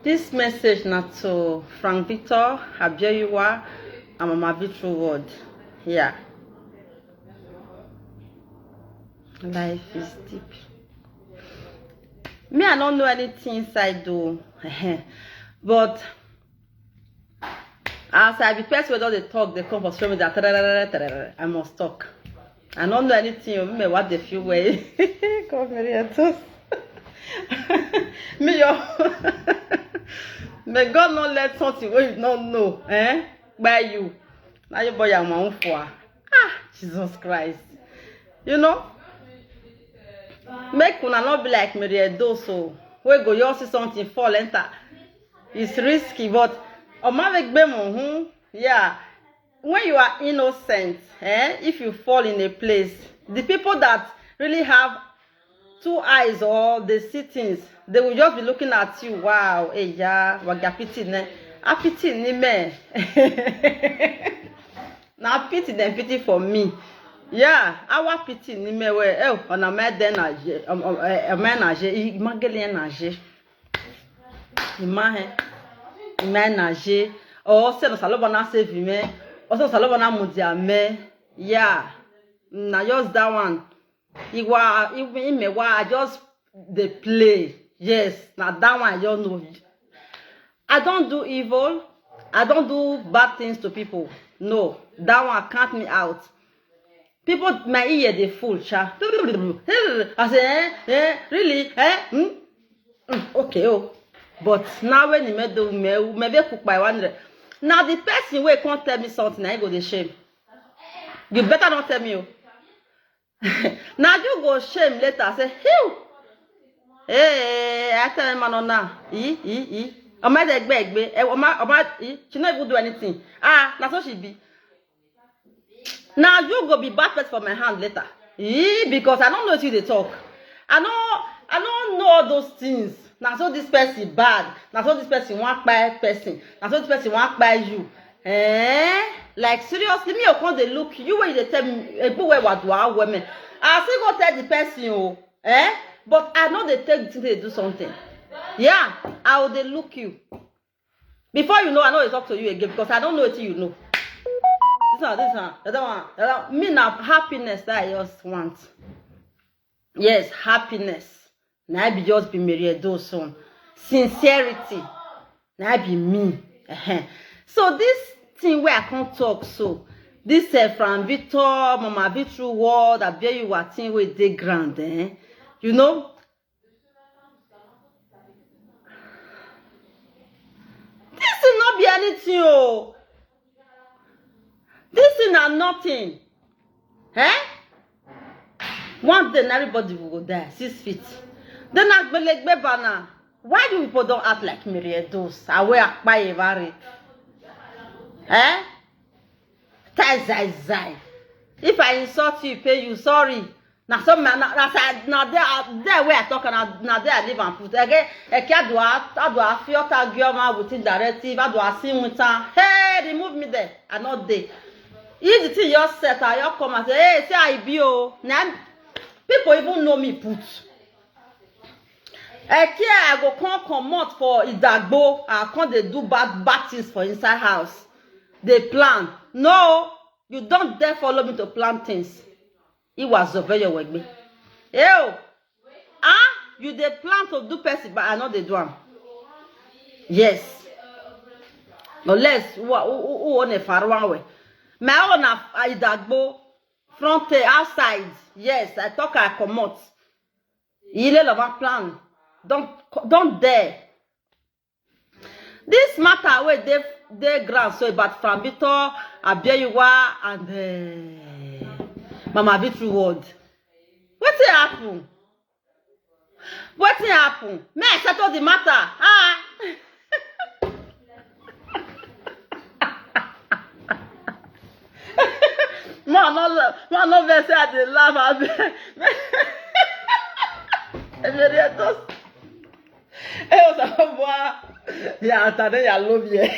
This message not to Frank Victor, Abieyuwa, and Mama Victor word. Yeah. Life is deep. Me, I don't know anything inside though. But as I be person where they talk, they come for straight that I must talk. I don't know anything of me what they feel way. God, Edos. Me may God not let something where you don't know, by you. Now you boy your mouth for. Jesus Christ. You know? Make una not be like Edos, so we go you see something fall enter. It's risky, but yeah. When you are innocent, if you fall in a place, the people that really have two eyes or they see things, they will just be looking at you. Wow, hey, yeah, pity ne, a pity ni me. Now pity then pity for me. Yeah, our pity ni me we. On a man then a man age, imagine age, imagine age. Oh, c'est le salon bana save me. Also salon bana mudia me. Yeah, na just that one. I just they play. Yes, now that one I don't know. I don't do evil. I don't do bad things to people. No, that one count me out. People my ear they full cha. I say, really? Okay, oh. But now when you made maybe cook by 100. Now the person where can't tell me something, I go the shame. You better not tell me. Now you go shame later. Say, "Hew, I tell him no now. Am I the beg? She not even do anything. That's what she be. Now you go be bad person for my hand later. Because I don't know what you they talk. I don't know all those things. Now so this person bad. Now so this person want by person. Now so this person want by you. Like seriously, me you come they look you when they tell me a boy what do I women. I still go tell the person but I know they take the thing they do something. Yeah, I will they look you. Before you know, I know they talk to you again because I don't know what you know. This one, the other one. Me now happiness that I just want. Yes, happiness. Now I be just be Edos son. Sincerity. Now I be me. So this thing where I can't talk so this from Victor, Mama Victor word, Abieyuwa thing where they grand, you know. This will not be anything, oh. This is not nothing. One day everybody will go die, 6 feet. Then I be like Bebana. Why do people don't act like Edos? I wear by a very. If I insult you, pay you, sorry. Now some man now there where I talk now there I live and put again. I do I feel that girl within directive. I do I see with her. Hey, remove me there. I not there. If the thing you set, I come and say, hey, say I be oh. Now people even know me put. I go come out for Idagbo. I can't they do bad things for inside house. They plan. No, you don't dare follow me to plan things. It was over your with me. You they plan to do person, but I know they do them. Yes. Unless who on a far one way. My own Idagbo, front outside. Yes, I talk I come out. Il est le plan. Don't dare. This matter where they grand so about from Victor, Abieyuwa, and Mama Victor word. What happen? What happen? May I settle the matter? Man, no verse at the laugh. Yeah, today I love you.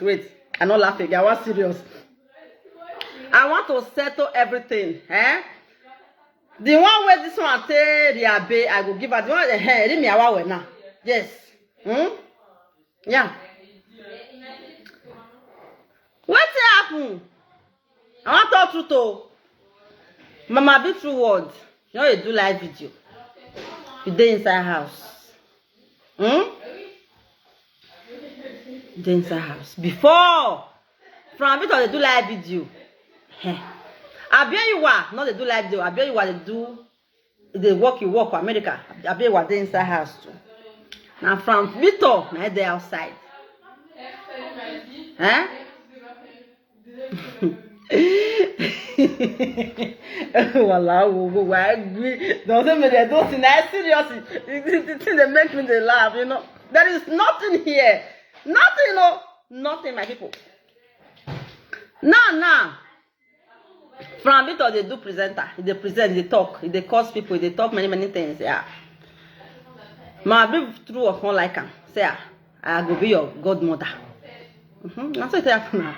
Wait. I'm not laughing. I was serious. I want to settle everything. The one where this one say the Abe, I go give her the one leave me awa now. Yes. Yeah. What happen? I want to talk truth to Mama be true word. You know you do live video. You dey inside house. You dey inside house. Before from bit they do live video. Abieyuwa, not they do live video. Abieyuwa they work for America. Abieyuwa dey inside house too. Now from Victor, now they outside. Doesn't mean they don't see seriously. They make me laugh, you know. There is nothing here. Nothing, no. Nothing, my people. Now. From it or they do presenter. They present, they talk, they cause people, they talk many things. Yeah. My big true of one like him. Say, I go be your godmother. That's what happen now.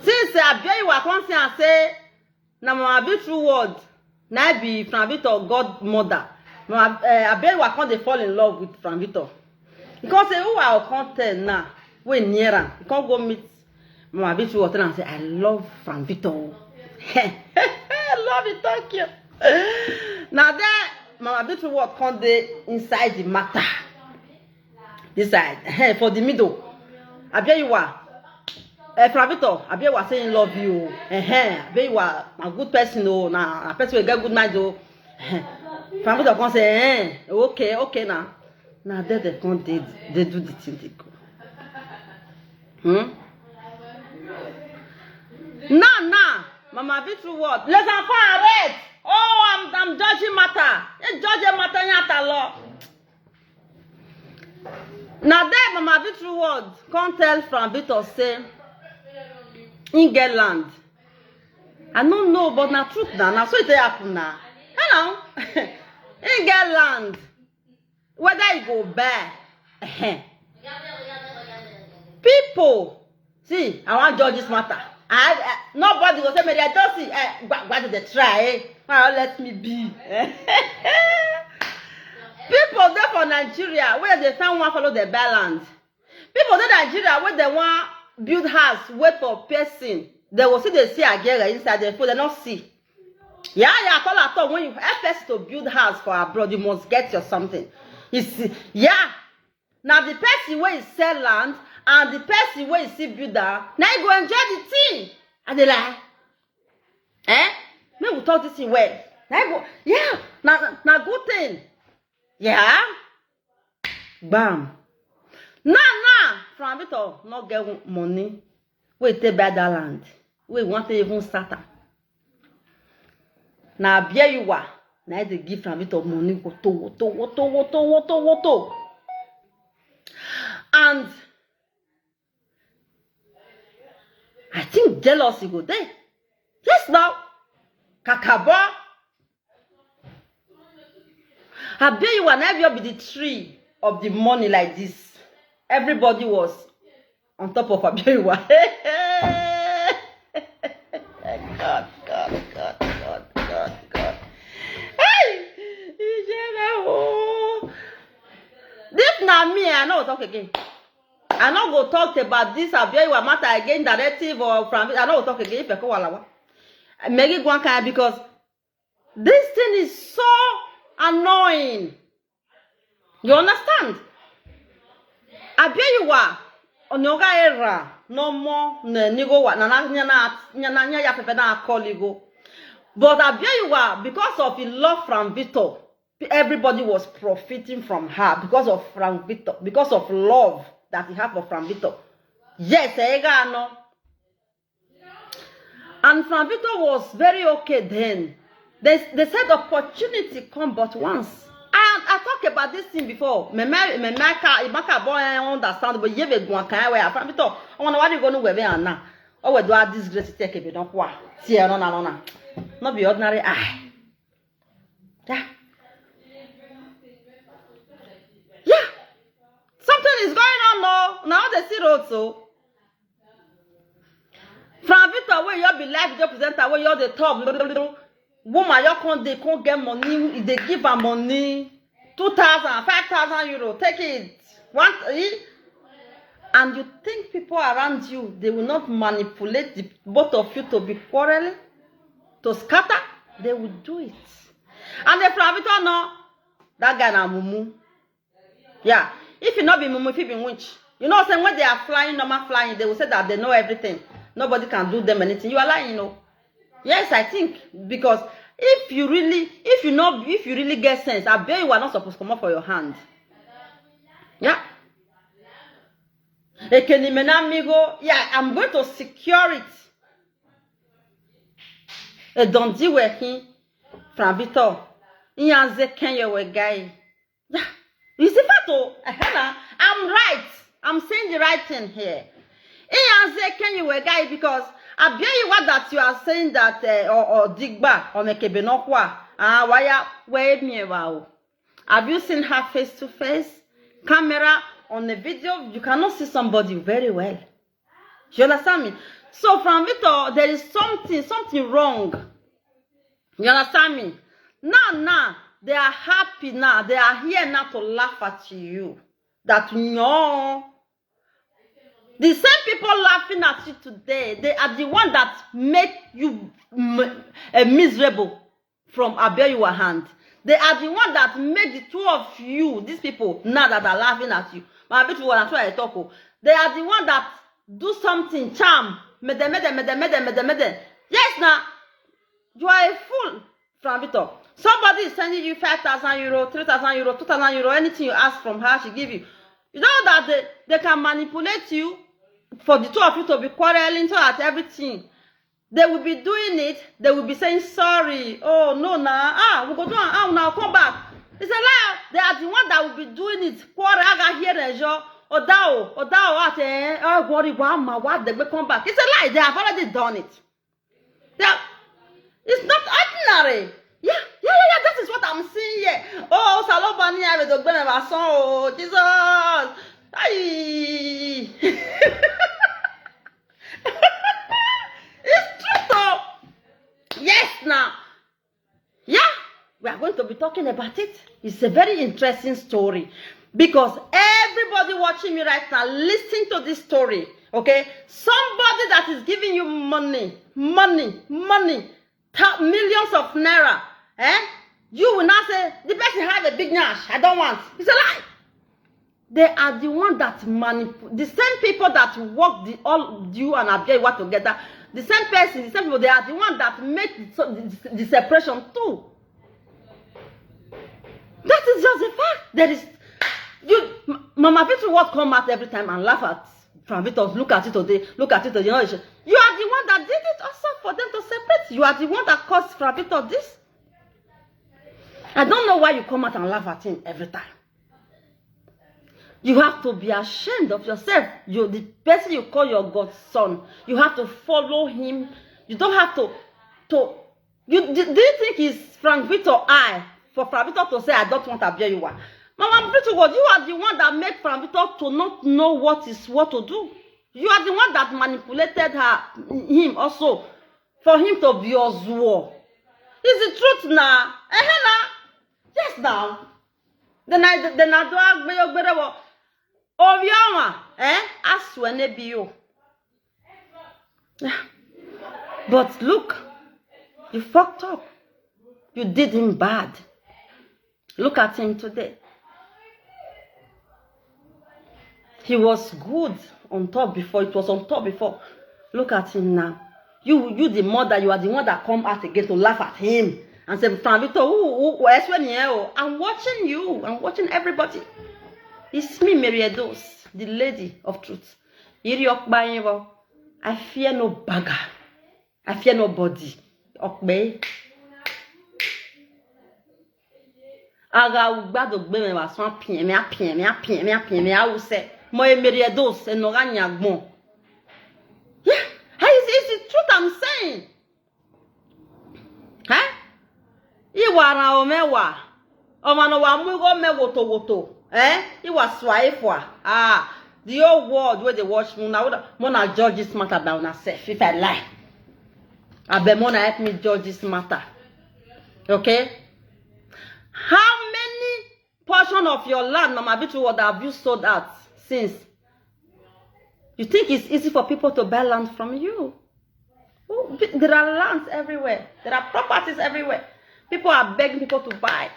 Since Abieyuwa come say and say, na my big true word, na be from Victor godmother. Abieyuwa come they fall in love with from Victor. Because say who I come tell now, we near him. You can't go meet Mama Bitch water and say, I love Frank Victor. I love it, thank you. Now there, Mama Bitch water come dey inside the matter. This side, for the middle. Abieyuwa, Frank Victor, Abieyuwa saying love you. Abieyuwa, a good person, na a person will get good mind. Frank Victor come say, okay now. Now there they come, they do the thing they go. Nah, Mama be true word. Let's have arrest. Oh, I'm judging matter. You judging matter yata law. Now there, Mama be true word. Come tell from Victor say, in get land. I don't know, but na truth now. Now so it happen now. Hello, in get land. Whether you go back, people. See, I want judge this matter. Nobody will say, "Me, I don't see. What did they try? Well, let me be." People there for Nigeria, where they find one follow the balance. People there Nigeria, where they want build house, wait for person. They will see they see a girl inside the phone. They don't see. Yeah. Call at all. When you have person to build house for abroad, you must get your something. You see, yeah. Now the person where is sell land. And the person where you see builder, now you go enjoy the thing. And they like, maybe we talk this thing well. Now you go, yeah, now good thing. Yeah. Bam. Nah, from it all, not get money. We take back that land. We want to even start up. Now Abieyuwa, now they give from it all money. Woto. And I think jealousy go there. Yes, now. Kakaba. Abieyuwa never be the tree of the money like this. Everybody was on top of Abieyuwa. God. Hey! This na me, I know talk again. I not go talk about this Abieyuwa matter again, directive or from I not go talk again if I call Walawa. Make it one kind because this thing is so annoying. You understand? Abieyuwa onyoga era no more nigo wa na nya ya pepe na akoligo. But Abieyuwa, because of his love from Victor, everybody was profiting from her because of Frank Victor, because of love that he have for Frank Victor. Yes, no. And Frank Victor was very okay then. They said opportunity come but once. And I talked about this thing before. Me boy understand, but you be going kind where Frank Victor. I wonder what you going to wear now. Oh, we do have this great take a bit of what? See, no. Not be ordinary eye. Yeah. Something is going on now. Now they see also. From Victor, where you be live video presenter, where you're the top. woman you can't get money, they give her money, 2,000, 5,000 euro, take it. And you think people around you, they will not manipulate the both of you to be quarreling, to scatter? They will do it. And the Flavito no, that guy na mumu. Yeah, if you not be mumu, if you be winch, you know, saying when they are flying, normal flying, they will say that they know everything. Nobody can do them anything. You are lying, you know. Yes, I think because if you really get sense, Abieyuwa not supposed to come up for your hand. Yeah. Yeah, I'm going to secure it. Don't do working from Victor. Guy. Yeah. You see, I'm right. I'm saying the right thing here. Guy, because Abieyuwa that you are saying that or Digba or Mekebenokwa. Have you seen her face to face? Camera on the video, you cannot see somebody very well. You understand me? So from Victor, there is something wrong. You understand me? Now, they are happy now. They are here now to laugh at you. That no. The same people laughing at you today, they are the one that make you miserable from Abieyuwa hand. They are the one that make the two of you, these people, now that are laughing at you. They are the one that do something, charm. Yes, now, you are a fool from Victor. Somebody is sending you 5,000 euro, 3,000 euro, 2,000 euro, anything you ask from her, she give you. You know that they can manipulate you for the two of you to be quarreling, so at everything. They will be doing it. They will be saying sorry. Oh no, nah. We go do now. Come back. It's a lie. They are the one that will be doing it. Quarrel. I got here and show. Odao. Oh, worry. What? They will come back. It's a lie. They have already done it. It's not ordinary. Yeah. That is what I'm seeing here. Oh, Salobani, I will do better. Oh, Jesus. Aye. It's true though. Yes, now. Yeah, we are going to be talking about it. It's a very interesting story. Because everybody watching me right now, listen to this story. Okay? Somebody that is giving you money. Millions of naira. You will not say, the person has a big nash. I don't want. It's a lie. They are the one that manipulate. The same people that work all you and Abieyuwa together. The same person, the same people, they are the one that make the separation too. That is just a fact. There is Mama Victor will come out every time and laugh at from Victor. Look at it today. Look at it today. You are the one that did it also for them to separate. You are the one that caused from Victor this. I don't know why you come out and laugh at him every time. You have to be ashamed of yourself. The person you call your godson, you have to follow him. You don't have to do you think it's Frank Victor for Frank Victor to say I don't want Abieyuwa? Mama Victor, you are the one that made Frank Victor to not know what to do. You are the one that manipulated him also for him to be Ozuo. Is the truth now? Yes now. Then I do Abieyuwa. Obioma, Aswene bio. But look, you fucked up. You did him bad. Look at him today. He was good on top before. It was on top before. Look at him now. You the mother, you are the one that come out again to laugh at him and say, I'm watching you. I'm watching everybody. It's me, Edos, the lady of truth. I fear no bagger. I fear nobody. Okay. Aga ugbado gbe me wa so apien me I will say mo Edos enoga nyagbon. Yeah, it's the truth I'm saying. Iwara omewa. Omano wa mu go me woto. It was swipe. The whole world where they watch me now. Mona judge this matter by myself. If I lie, I bet Mona help me judge this matter. Okay? How many portion of your land, Mama Abieyuwa, have you sold out since? You think it's easy for people to buy land from you? Oh, there are lands everywhere. There are properties everywhere. People are begging people to buy.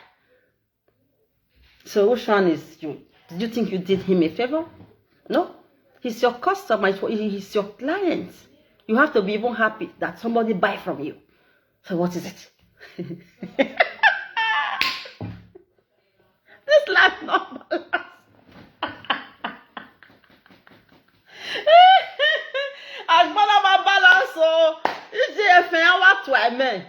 So which one is you? Did you think you did him a favor? No. He's your customer. He's your client. You have to be even happy that somebody buy from you. So what is it? This last number. As one of my balance, so it's a fair what to I mean.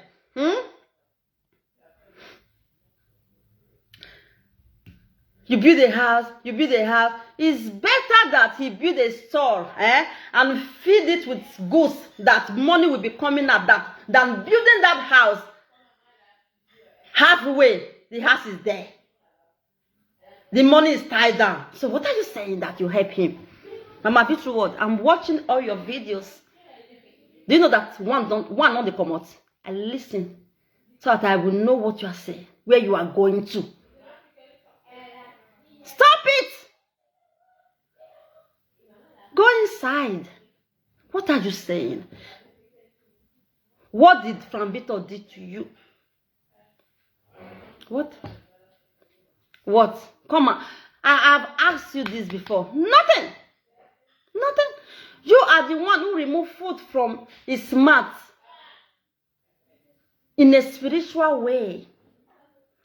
You build a house, It's better that he build a store, and feed it with goods that money will be coming up than building that house. Halfway, the house is there. The money is tied down. So what are you saying that you help him? Mama Abieyuwa, I'm watching all your videos. Do you know that one on the comment? I listen so that I will know what you are saying, where you are going to. Stop it! Go inside. What are you saying? What did Frambito do to you? What? Come on. I've asked you this before. Nothing. You are the one who removed food from his mouth in a spiritual way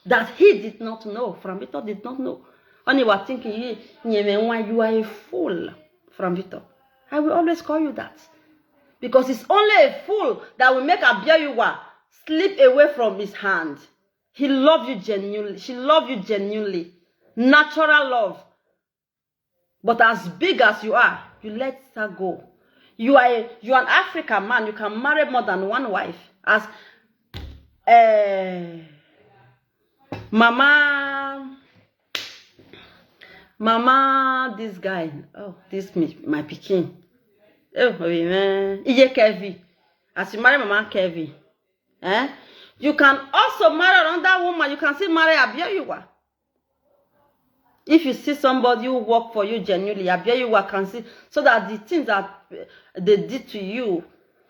that he did not know. Frambito did not know. And you were thinking, you are a fool, Frambito. I will always call you that. Because it's only a fool that will make Abieyuwa slip away from his hand. He loves you genuinely. She loves you genuinely. Natural love. But as big as you are, you let her go. You are an African man. You can marry more than one wife. As Mama, this guy. Oh, this my pikin. Oh, man. Ije Kevi. As you marry Mama Kevi. You can also marry another woman. You can still marry Abieyuwa. If you see somebody who work for you genuinely, Abieyuwa can see, so that the things that they did to you,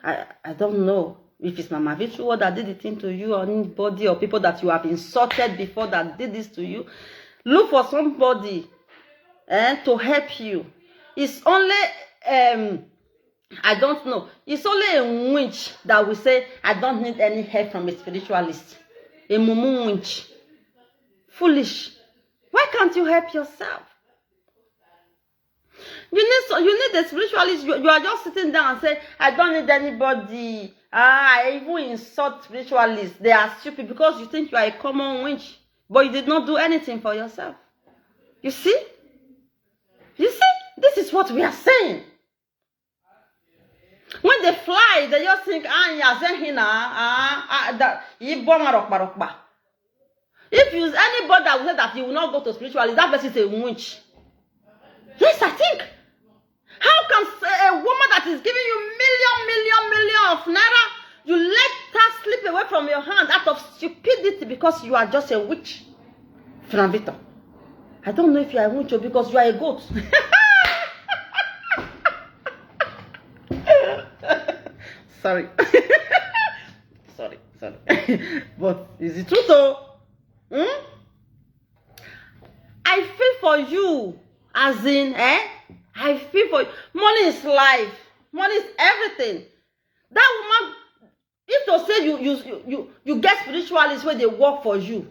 I don't know if it's Mama Abieyuwa that did the thing to you, or anybody, or people that you have insulted before that did this to you. Look for somebody to help you. It's only I don't know. It's only a winch that will say, I don't need any help from a spiritualist. A mumu winch. Foolish. Why can't you help yourself? You need a spiritualist. You are just sitting down and say, I don't need anybody. I even insult spiritualists. They are stupid because you think you are a common winch. But you did not do anything for yourself. You see? This is what we are saying. When they fly, they just think, if you anybody that will say that you will not go to spiritualist, that person is a witch. Yes, I think. How can a woman that is giving you million of naira, you let her slip away from your hand out of stupidity because you are just a witch? Frambito, I don't know if you are a witch or because you are a goat. Sorry. Sorry. But is it true though? I feel for you. As in, I feel for you. Money is life. Money is everything. That woman, if to say you get spiritualists where they work for you.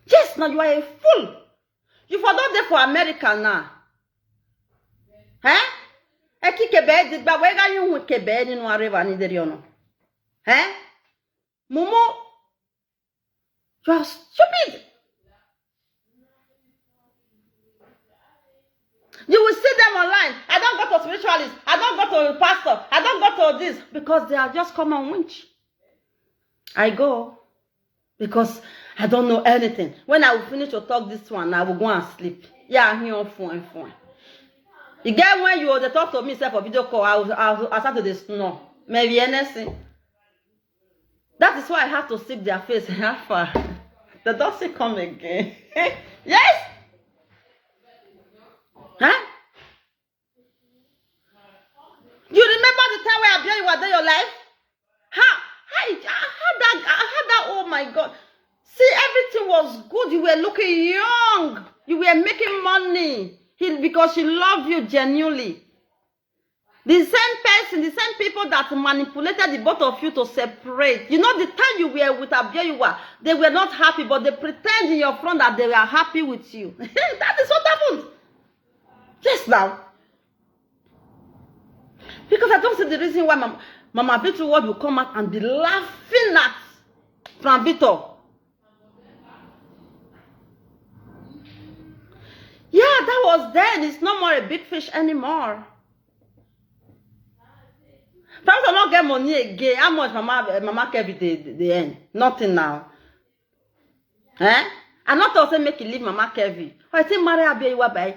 Yes, now you are a fool. You for not there for America now. Momo, you are stupid. You will see them online. I don't go to spiritualists. I don't go to pastor. I don't go to this. Because they are just common winch. I go. Because I don't know anything. When I will finish to talk this one, I will go and sleep. Yeah, I'm here on phone. Again, when you will talk to me, say for video call, I'll start to snore. Maybe anything. That is why I have to seek their face. How far? They don't say come again. Yes? Huh? You remember the time where Abieyuwa in your life? How that, oh my God. See, everything was good. You were looking young. You were making money. Because she loved you genuinely. The same person, the same people that manipulated the both of you to separate. You know, the time you were with Abieyuwa, they were not happy, but they pretend in your front that they were happy with you. That is what happened. Yes, now. Because I don't see the reason why Mama Abieyuwa will come out and be laughing at Franvito. Yeah, that was then. It's no more a big fish anymore. Franvito not get money again. How much Mama kept the end? Nothing now. Eh? I'm not also make you leave Mama Kevi. I think marry Abieyuwa by.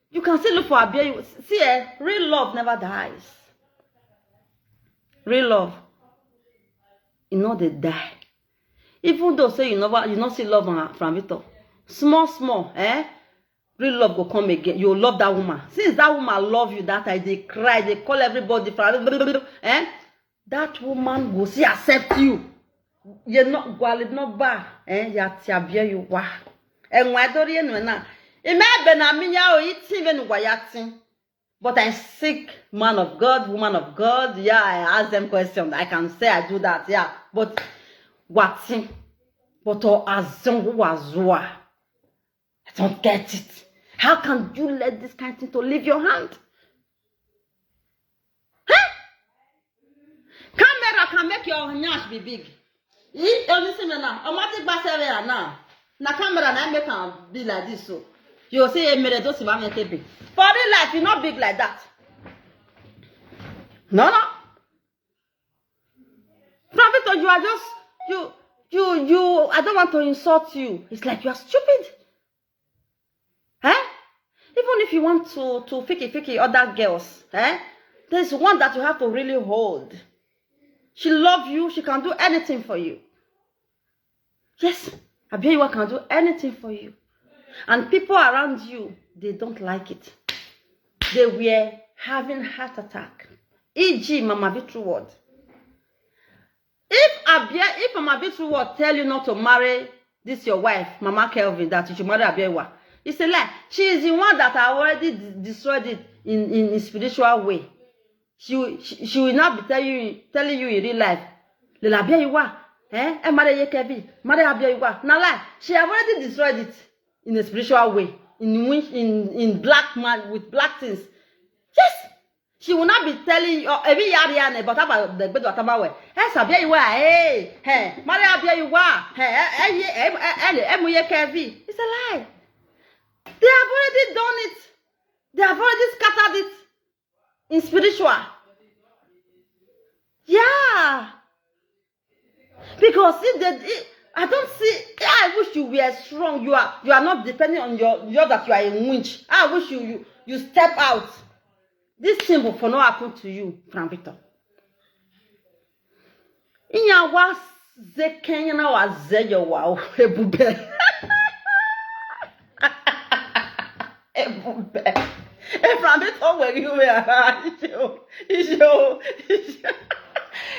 You can still look for Abieyuwa. See, real love never dies. Real love, you know they die. Even though say you not see love from Victor. Small, real love will come again. You love that woman. Since that woman love you, that time they cry, they call everybody from that woman will see accept you. You're not not bad. Abieyuwa. And why don't you know? It may be na minya o even wayatin. But I seek man of God, woman of God. Yeah, I ask them questions. I can say I do that. Yeah. But what? But I don't get it. How can you let this kind of thing to leave your hand? Huh? Camera can make your nyash be big. You listen now. I'm not the now. Na camera na make can be like this so. You say big. For real life, you're not big like that. No. Franvito, you are just you. I don't want to insult you. It's like you are stupid. Even if you want to fiki other girls, there's one that you have to really hold. She loves you. She can do anything for you. Yes, Abieyuwa can do anything for you. And people around you, they don't like it. They were having heart attack. E.g. Mama Abieyuwa. If Mama Abieyuwa tell you not to marry this your wife, Mama Kelvin, that you should marry Abieyuwa, it's a lie. She is the one that already destroyed it in a spiritual way. She will not be telling you in real life. Lila Abieyuwa, marry Kelvin, marry Abieyuwa. Now lie, she already destroyed it. In a spiritual way, in black man with black things. Yes, she will not be telling you every yard but about the bed of Tabawe. Hey, Maria Abieyuwa, it's a lie. They have already done it. They have already scattered it in spiritual. Yeah, because I don't see. I wish you were strong. You are not depending on your that you are a winch. I wish you step out. This symbol for not happen to you, Franvito. Inya was the Kenya na was zeyo wow ebube. Ebube. Franvito where you were. Isho.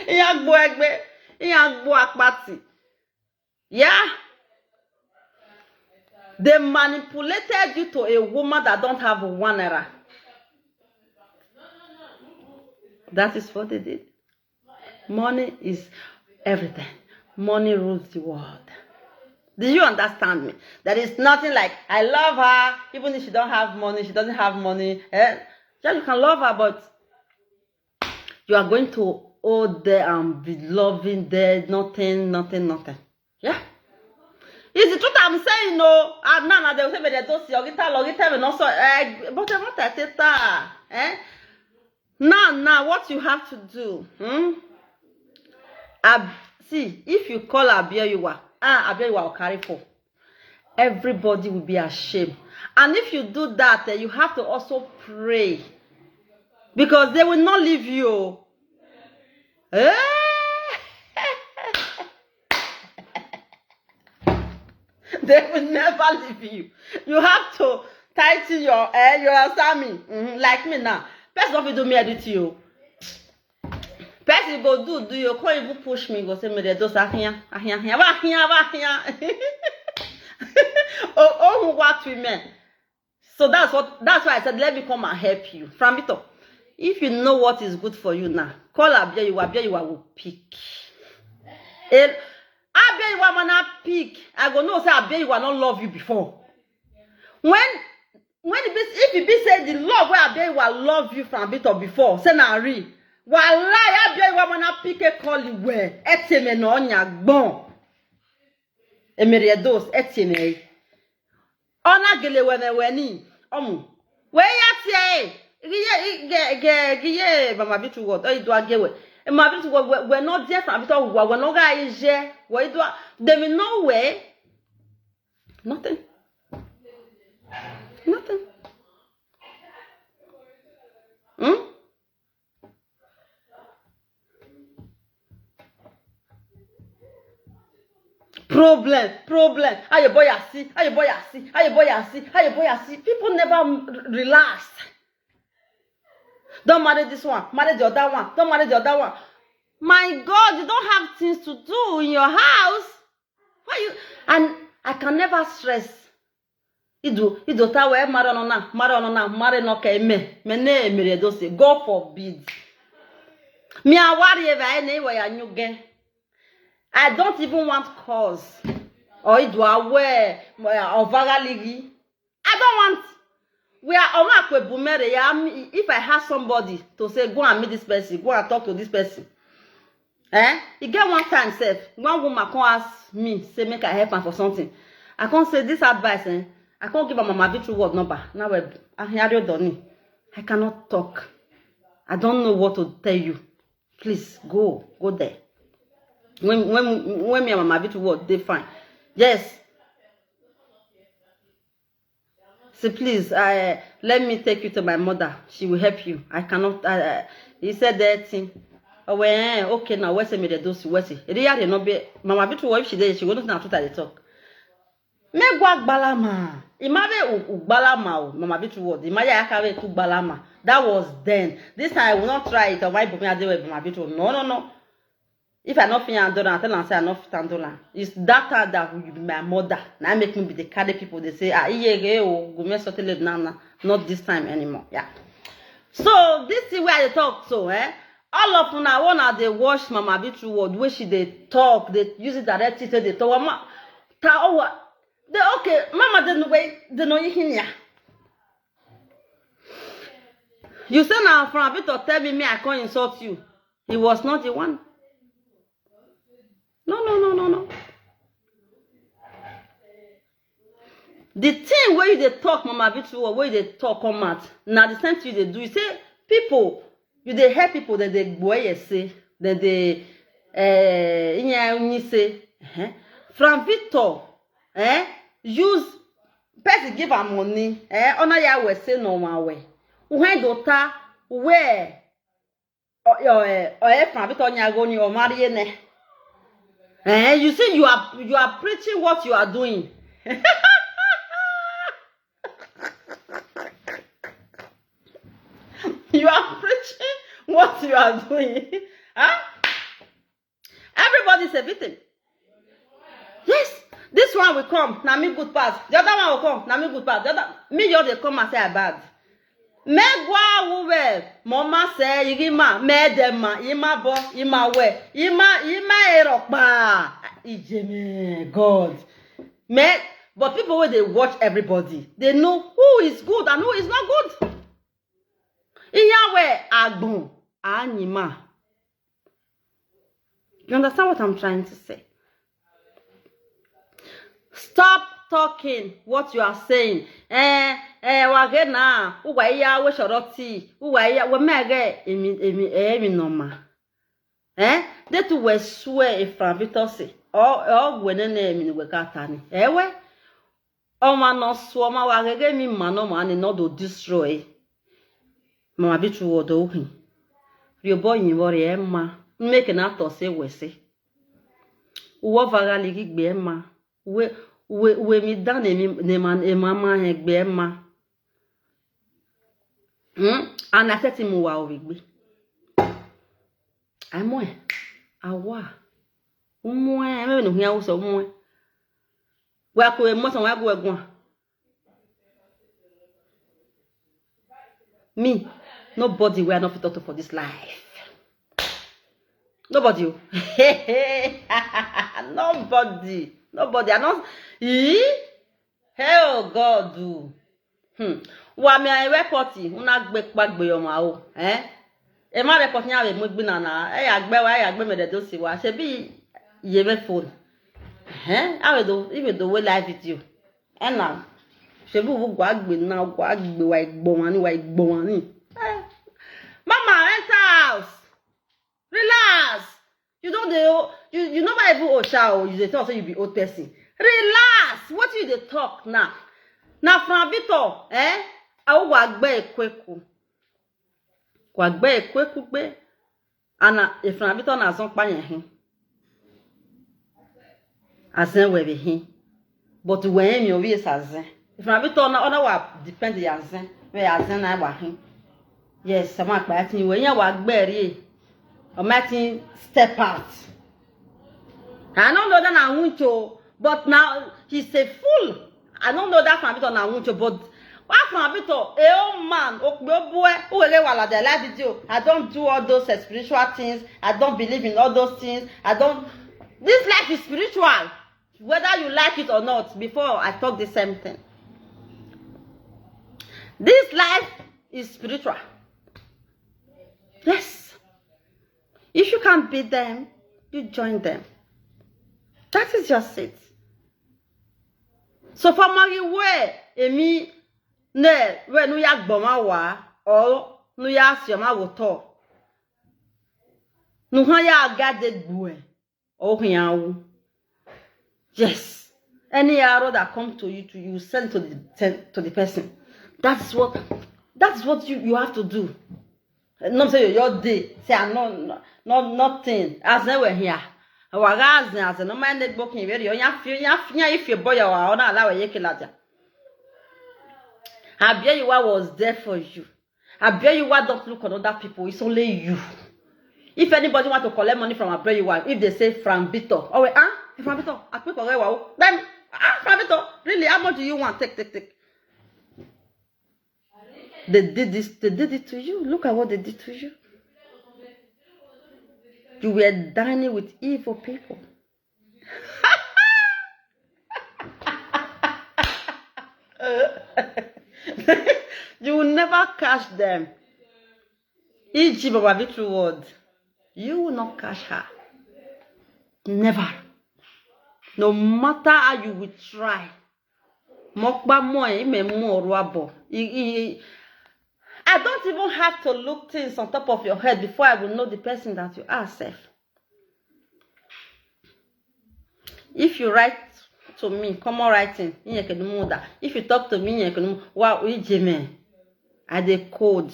Inya gbo egbe. Inya gbo akpati. Yeah. They manipulated you to a woman that don't have one error. That is what they did. Money is everything. Money rules the world. Do you understand me? There is nothing like, I love her, even if she don't have money, she doesn't have money. Yeah, you can love her, but you are going to hold there and be loving there, nothing. Yeah. It's the truth I'm saying, no. Now they will say, they don't see your guitar, and also, but I'm not at it. Now, what you have to do, see, if you call Abieyuwa, Abieyuwa will carry for. Everybody will be ashamed. And if you do that, you have to also pray. Because they will not leave you. They will never leave you. You have to tighten your you understand me? Like me now. Person of you do me edit you. Person go do you can't even push me, go say me the those here. Oh, what women. So that's why I said let me come and help you. From it up. If you know what is good for you now, call Abieyuwa will pick. Abieyuwa will not pick. I go know say Abieyuwa not love you before. When if you be say the love where Abieyuwa love you from bit or before, say na real. Wallahi Abieyuwa will not pick a call you where eteme no onya gbon. Edos eteme. Ona gele weni omu. We yatie. Giye mama bitu word o ido agewe. Mama bitu word we not there from bitu we no ga ije. We do there be no way. Nothing. Problem. How your boy see? People never relax. Don't marry this one, marry the other one. Don't marry the other one. My God, you don't have things to do in your house. Why you? And I can never stress. Ido tawe marry no ke me ne emere do say God forbid. Me awari eva ene we anyuge. I don't even want cause or ido aware or vagaligi. I don't want. We are on bumere. If I have somebody to say go and meet this person, go and talk to this person. You get one time self, one woman come ask me, say make I help her for something. I can't say this advice, I can't give her my virtual word number. Now I cannot talk. I don't know what to tell you. Please go there. When me and my virtual word, they fine. Yes. So please, let me take you to my mother. She will help you. I cannot. He said that thing. Oh, well, okay, now where's me the dose? Where's it? Really, no be. Mama, be to if she did, she will not know to talk. Me gwa balama. Imabe balama. Mama, be to what? Imabe akave to balama. That was then. This time I will not try it. Or why put me at mama, be to no. If I not feel $100, I tell them say I not $10. It's that time that will be my mother. Now make me be the carry people. They say not this time anymore. Yeah. So this is where they talk. So all of them now wanna they watch Mama Bitu word where she they talk. They use it directly. They talk. They okay. Mama didn't wait. They know you here. You say now from a bit of tell me I can't insult you. He was not the one. No. The thing where you talk, Mama Bitu, where they talk on mat. Now the same thing they do. You say people, you they help people that they boy say, that they say, from Victor, use person give her money, honor ya we say no one way. When daughter where or from Victor nyagoni or marry ne. You see, you are preaching what you are doing. You are preaching what you are doing. Huh? Everybody's a victim. Yes, this one will come. Now me good pass. The other one will come. Now me good pass. The other me you they come and say I bad. Me gwa uwe. Mama say yima me dema yima bo yima we yima erokba. Ijeme God. But people when they watch everybody, they know who is good and who is not good. Iyawe agbon anima. You understand what I'm trying to say? Stop talking what you are saying. Wagena, uwaya we shoroti, uwaya we mege emi normal. They two were swear if from Vitose. Or when a name in the Wakatani. Ewe? Oh, man, no swama wagege me mano man not to destroy. Mama bitu wodo. Your boy in worry Emma. Make an actor say we say. Uwa vagaligi be Emma. we mi dan ne mama egbe ma. And I said to him, wow, we. I'm more. Awa. More. I'm even no here also more. We are going most of we go. Me, nobody we are not fit for this life. Nobody. Nobody. Nobody. I not. Hell God do. Wa me I report una gbagbe yo ma o. E ma report nya we mo gbe na. E ya gbe me de do si wa. Se bi ye me phone. I will do even the way live video. And now se bu gwa gbe na gwa gbe wa igbo wani. Mama enter house. Relax. You don't you never even old child. You dey talk say you be old person. Relax. What you dey talk now? Na from Victor, awu wa gbe ekweku. Wa gbe ekweku gbe. Ana e from Victor na zon pa yen hin. Azen we be hin. But when mi obi azen. E from Victor na wa depend ya azen. We azen na wa hin. Yes, sama pa tin we yan wa gbe ri. O ma tin step out. I don't know that I want to, but now he's a fool. I don't know that from Victor now want to, but what from Victor? A old man, boy, who will wala the live video. I don't do all those spiritual things. I don't believe in all those things. I don't. This life is spiritual, whether you like it or not. Before I talk the same thing. This life is spiritual. Yes. If you can't beat them, you join them. That is just it. So for my way, emi ne we nu ya gboma wa or nu ya sioma wo to. Nu han ya gade gbu o hian. Yes. Any arrow that comes to you send to the person. That's what you have to do. Not say your day. Say I'm not nothing. As they were here. As no mind that booking very if your boy or not allow a yekilaja. Abieyuwa was there for you. Abieyuwa don't look on other people, it's only you. If anybody want to collect money from Abieyuwa, if they say from Bito, from Bito, I quick then from Bito, really, how much do you want? Take. They did it to you. Look at what they did to you. You were dining with evil people. You will never catch them. E.g. Baba Victory word. You will not catch her. Never. No matter how you will try. I don't even have to look things on top of your head before I will know the person that you are, safe. If you write to me, common writing, if you talk to me, wow, I dey code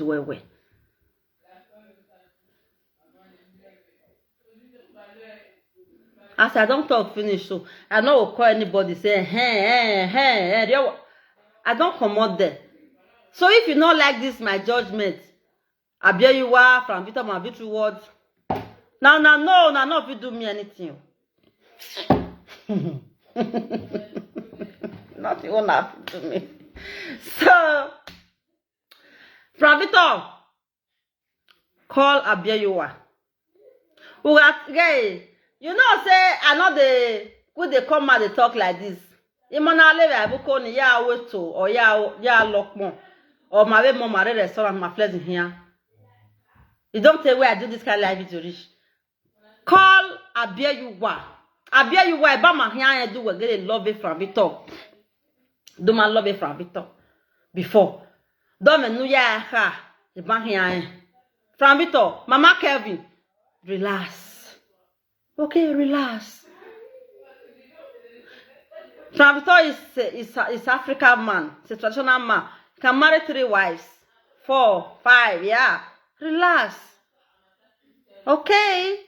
well. As I don't talk finish, so I don't call anybody say, hey, I don't come out there. So if you not like this, my judgment, Abieyuwa from Victor Victory word. Now, no, if you do me anything. Nothing won't happen to me. So, from Victor, call Abieyuwa. You know, say, I know they come out, they talk like this. Imonale we abuko ni ya weto or ya lockmon. Or my way mama restaurant my flesh in here. You don't tell where I do this kind of life video rich. Call Abieyuwa. Abieyuwa ba ma here do we get a love it from Victor. Do my love it from Victor. Before. Do me nu ya ha. E ba here. From Victor, Mama Kelvin. Relax. Okay, relax. From Victor is African man. It's a traditional man. Can marry 3 wives, 4, 5, yeah. Relax. Okay.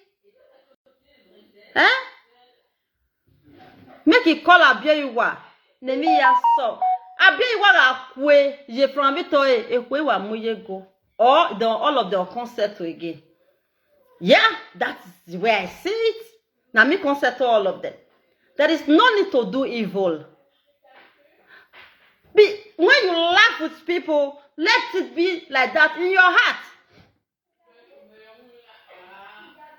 Make it call Abieyuwa. Nemi ya so. Abieyuwa ga kwe. Je from Vito e kwe wa muye go. Or all of them concept again. Yeah, that is where I see it. Now me concept all of them. There is no need to do evil. When you laugh with people, let it be like that in your heart.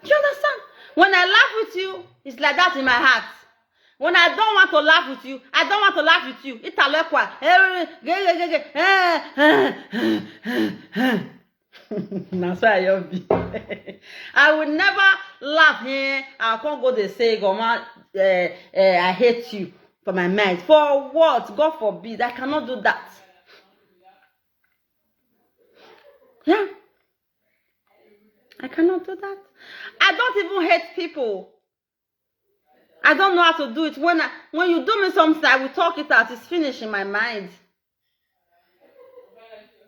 Do you understand? When I laugh with you, it's like that in my heart. When I don't want to laugh with you, I don't want to laugh with you. It's a lekwa. That's why I love you. I will never laugh here. I can't go to say, I hate you for my mind. For what? God forbid. I cannot do that. Yeah. I cannot do that. I don't even hate people. I don't know how to do it. When you do me something, I will talk it out. It's finished in my mind.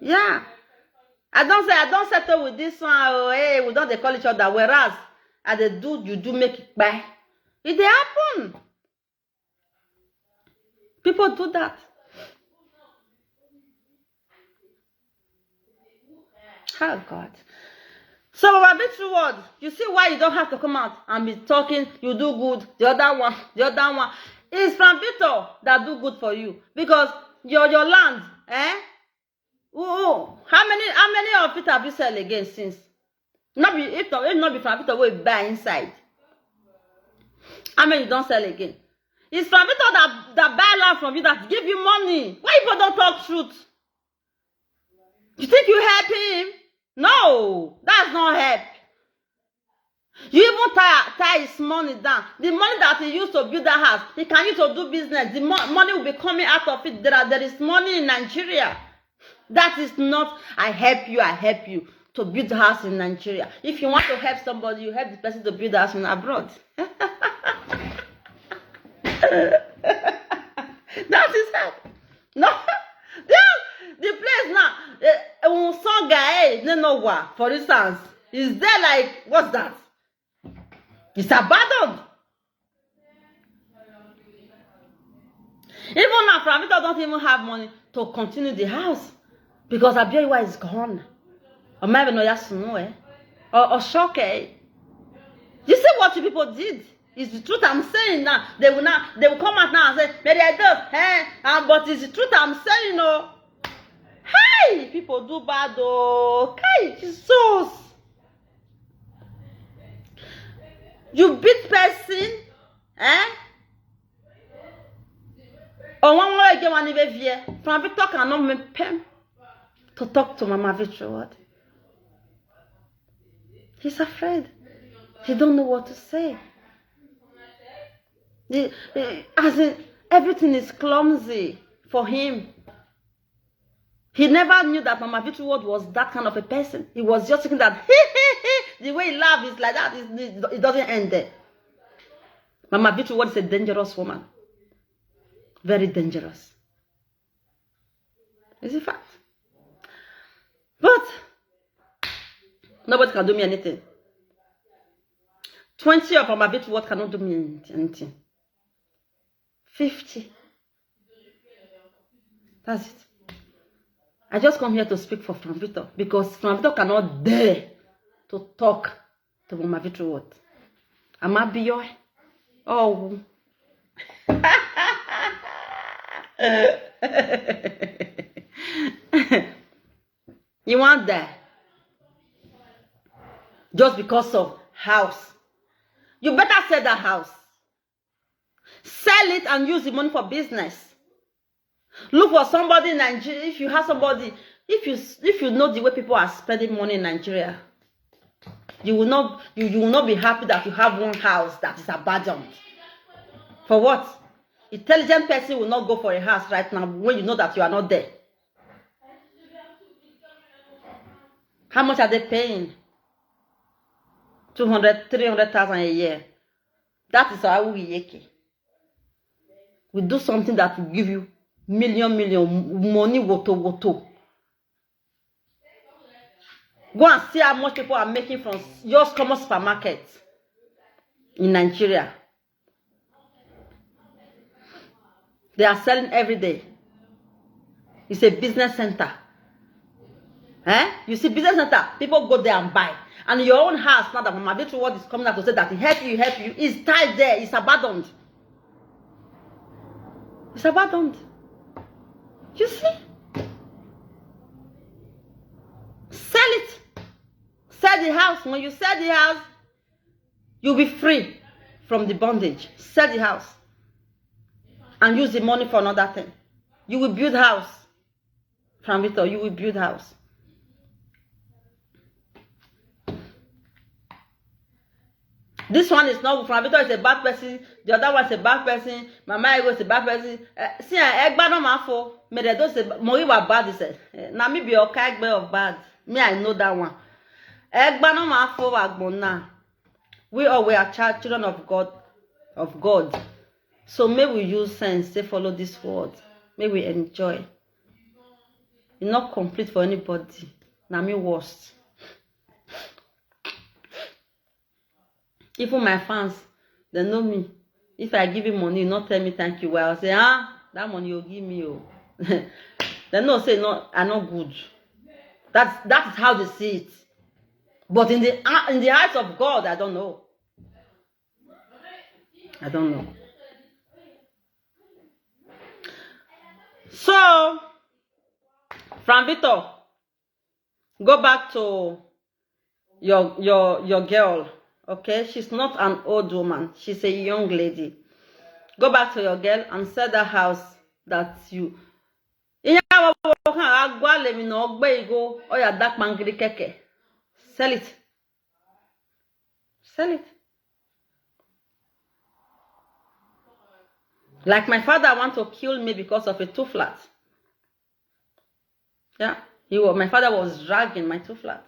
Yeah. I don't settle with this one. Oh, hey, we don't call each other. Whereas, you do make it by. It happen. People do that. Oh, God. So, a bit word. You see why you don't have to come out and be talking, you do good, the other one. It's from Victor that do good for you. Because your land, Ooh, how many of it have you sell again since? If not be from Victor, we buy inside. How many you don't sell again? It's from Victor that buy land from you, that give you money. Why people don't talk truth? You think you help him? No, that's not help. You even tie his money down. The money that he used to build that house, he can use to do business. The money will be coming out of it. There is money in Nigeria. That is not, I help you to build a house in Nigeria. If you want to help somebody, you help the person to build a house in abroad. That is help. No, the place now, for instance, is there like, what's that? It's abandoned. Even now, Framita don't even have money to continue the house because Abieyuwa is gone. Or maybe no yasuno, or shock. You see what you people did? It's the truth I'm saying now. They will come out now and say, maybe I do, but it's the truth I'm saying, no. Hey, people do bad, oh. Hey, Jesus. You beat person, or one more again, one even here. From Victor cannot make pen to talk to Mama Victor. He's afraid. He don't know what to say. As in, everything is clumsy for him. He never knew that Mama Victor was that kind of a person. He was just thinking that the way he laughs is like that. It doesn't end there. Mama Victor is a dangerous woman. Very dangerous. It's a fact. But nobody can do me anything. 20 of Mama Victor cannot do me anything. 50. That's it. I just come here to speak for Franvito because Franvito cannot dare to talk to Mama Victor. I'm Abieyuwa. Oh. You want that? Just because of house. You better sell that house. Sell it and use the money for business. Look for somebody in Nigeria. If you have somebody, if you know the way people are spending money in Nigeria, you will not be happy that you have one house that is abandoned. For what? Intelligent person will not go for a house right now when you know that you are not there. How much are they paying? 200, 300,000 a year. That is how we do something that will give you million money woto. Go and see how much people are making from just common supermarkets in Nigeria. They are selling every day. It's a business center. You see, business center, people go there and buy. And your own house, now that Mama Victory Word is coming out to say that it help you, is tied there, it's abandoned. It's abandoned. You see? Sell it. Sell the house. When you sell the house, you'll be free from the bondage. Sell the house. And use the money for another thing. You will build house. From Victor, you will build house. This one is not from Victor is a bad person. The other one is a bad person. Mama Ego is a bad person. See, Egba no mafo. Me they don't say Mori was bad. He said, "Na me be okay Egba of bad." Me I know that one. Egba no mafo wagbona. We all we are children of God, So may we use sense to follow this word. May we enjoy. It's not complete for anybody. Na me worst. Even my fans, they know me. If I give him money, not tell me thank you. Well, I'll say, that money you give me. Oh. They know say no, I'm not good. That is how they see it. But in the eyes of God, I don't know. I don't know. So, from Victor, go back to your girl. Okay, she's not an old woman. She's a young lady. Go back to your girl and sell that house that you. Sell it. Sell it. Like my father want to kill me because of a 2 flat. Yeah, my father was dragging my 2 flat.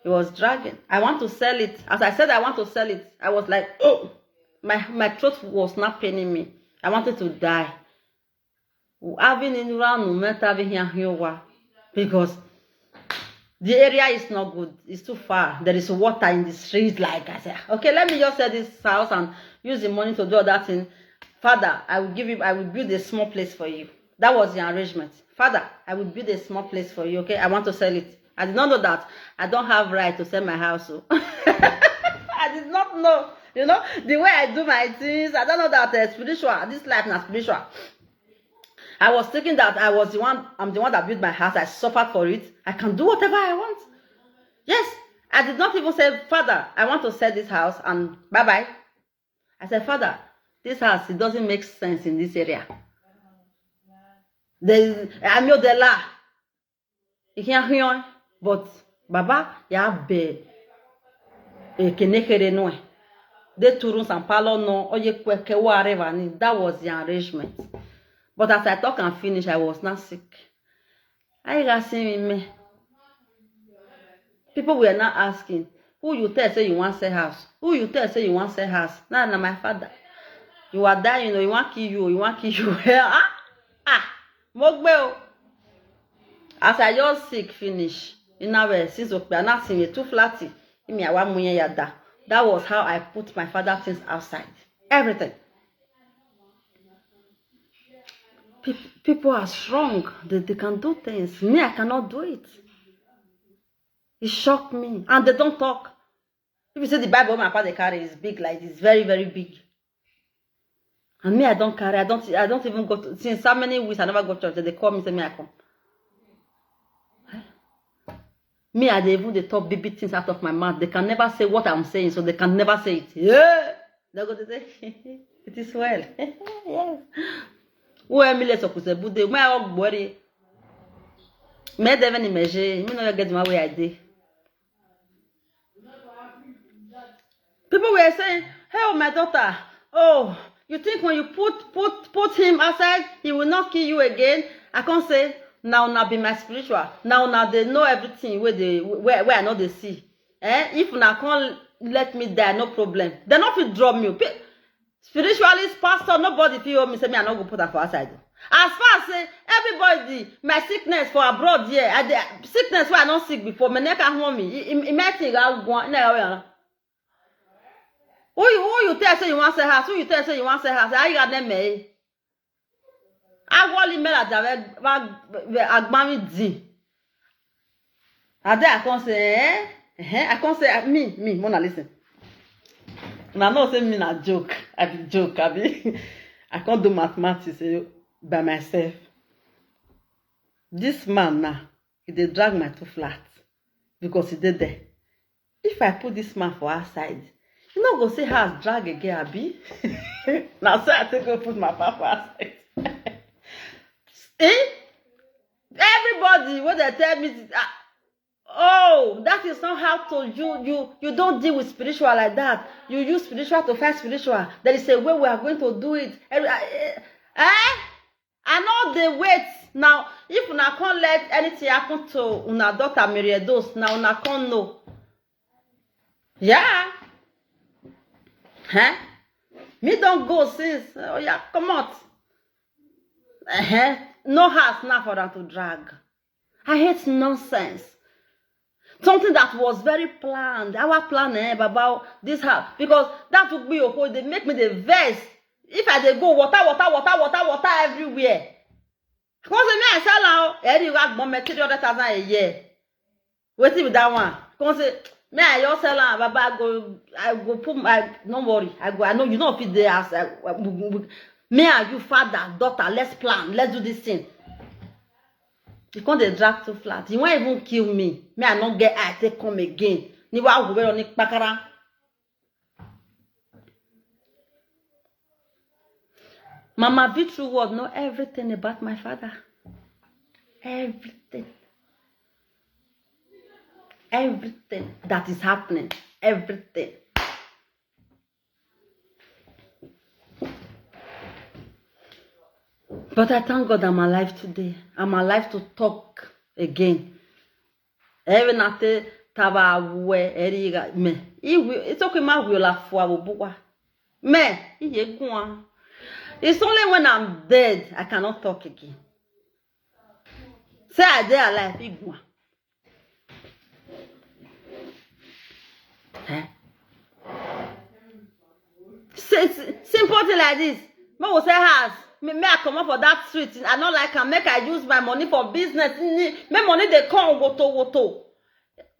He was dragging. I want to sell it. As I said, I want to sell it. I was like, oh, my throat was not paining me. I wanted to die. Because the area is not good. It's too far. There is water in the street. Like I said, okay, let me just sell this house and use the money to do all that thing. Father, I will build a small place for you. That was the arrangement. Father, I will build a small place for you. Okay, I want to sell it. I did not know that I don't have right to sell my house. So. I did not know. You know, the way I do my things, I don't know that spiritual, this life is spiritual. I was thinking that I'm the one that built my house. I suffered for it. I can do whatever I want. Yes, I did not even say, Father, I want to sell this house and bye-bye. I said, Father, this house, it doesn't make sense in this area. I'm your dela. You can't hear. But Baba, ya be kenekere no. De turun sampalo no oye kweke whatever ni. That was the arrangement. But as I talk and finish, I was not sick. I got seeing me. People were not asking, who you tell say you want to sell house? Who you tell say you want to sell house? Nah, my father. You are dying, you know, you want to kill you. Mogbeo. As I just sick finish. Since we are not seeing 2 flatty, that was how I put my father's things outside. Everything. People are strong. They can do things. Me, I cannot do it. It shocked me. And they don't talk. If you say the Bible my father carry is big, like it's very, very big. And me, I don't carry. I don't even go to. Since so many weeks, I never go to church. They call me, say me, I come. Me, I even the top baby things out of my mouth. They can never say what I'm saying, so they can never say it. Yeah. They're going to say, it is well. Yes. Who am I supposed to do? Me, I walk body. Me, they even imagine. Me, no get my way I did. People were saying, "Hey, my daughter. Oh, you think when you put him aside, he will not kill you again?" I can't say. Now be my spiritual. Now they know everything where I know they see. If now can't let me die, no problem. They not fit drop me. Spiritualist pastor, nobody feel me say me I not go put her for outside. As far as say everybody, my sickness for abroad here, sickness where I not sick before, my neck can hold me. It might think I go. Who you tell say you want to say house? Who you tell say you want to say house? How you got them me? Agwali mela jave agbami di. Ade I can't say I can't say me Mona listen. Now no say me na joke. I be joke, I be I can't do mathematics by myself. This man now, he dey drag my two flats because he did there. If I put this man for outside, you know go see how I drag again, Abi. Now so I take go put my papa outside. Everybody when they tell me oh, that is not how to you don't deal with spiritual like that. You use spiritual to fight spiritual. There is a way we are going to do it. I know the wait. Now, if una can't let anything happen to una daughter Edos, now una can't know. Yeah. Huh? Me don't go since. Oh yeah, come out. No house now for them to drag. I hate nonsense. Something that was very planned. Our plan about this house. Because that would be your point. They make me the verse. If I dey go water everywhere. Because me I sell now, any work bomb 300,000 a year. Wait with that one. Because me I just sell now, Baba I go put my don't worry. I know you know fit the house. Me and you, father, daughter, let's plan, let's do this thing. You can't dey drag too flat. You won't even kill me. Me I not get I take come again. Ni wa go on pakara. Mama Vitru would know everything about my father. Everything. Everything that is happening. Everything. But I thank God I'm alive today. I'm alive to talk again. Even after taba we eriga me. It's okay ma we la foi bobuwa. Me, iye gwan. It's only when I'm dead I cannot talk again. Say I dey alive, igwan. Simple thing like this. Me will say house. Me I come up for that street. I not like I make I use my money for business. Me money they come woto.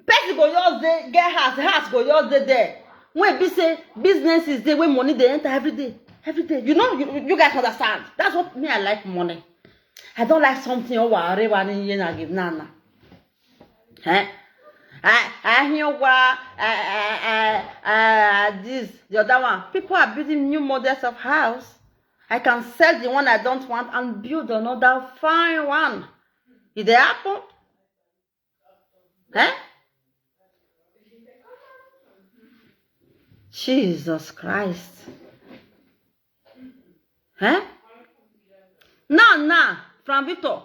Person go just get house go just there. When be say business is there, when money they enter every day. Every day. You know, you guys understand. That's what me I like money. I don't like something over I give nana. I hear what this the other one. People are building new models of house. I can sell the one I don't want and build another fine one. Is it happen? Jesus Christ. Now, from Victor,